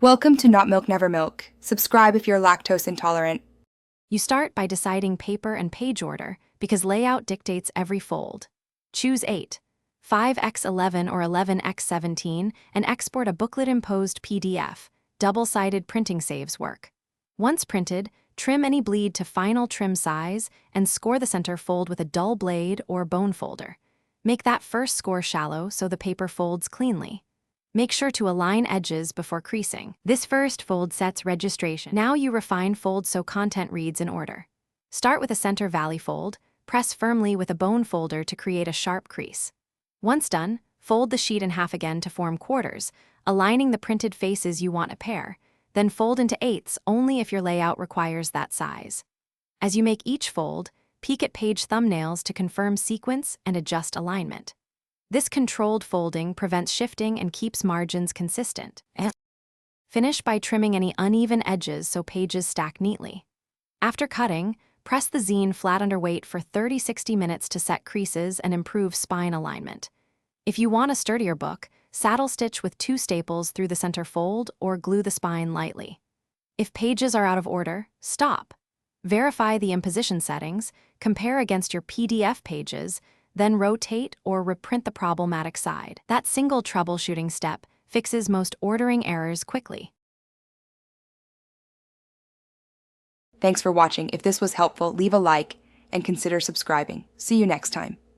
Welcome to Not Milk Never Milk. Subscribe if you're lactose intolerant. You start by deciding paper and page order because layout dictates every fold. Choose 8, 5x11 or 11x17 and export a booklet-imposed PDF. Double-sided printing saves work. Once printed, trim any bleed to final trim size and score the center fold with a dull blade or bone folder. Make that first score shallow so the paper folds cleanly. Make sure to align edges before creasing. This first fold sets registration. Now you refine folds so content reads in order. Start with a center valley fold, press firmly with a bone folder to create a sharp crease. Once done, fold the sheet in half again to form quarters, aligning the printed faces you want to pair, then fold into eighths only if your layout requires that size. As you make each fold, peek at page thumbnails to confirm sequence and adjust alignment. This controlled folding prevents shifting and keeps margins consistent. Finish by trimming any uneven edges so pages stack neatly. After cutting, press the zine flat under weight for 30-60 minutes to set creases and improve spine alignment. If you want a sturdier book, saddle stitch with 2 staples through the center fold or glue the spine lightly. If pages are out of order, stop. Verify the imposition settings, compare against your PDF pages, then rotate or reprint the problematic side. That single troubleshooting step fixes most ordering errors quickly. Thanks for watching. If this was helpful, leave a like and consider subscribing. See you next time.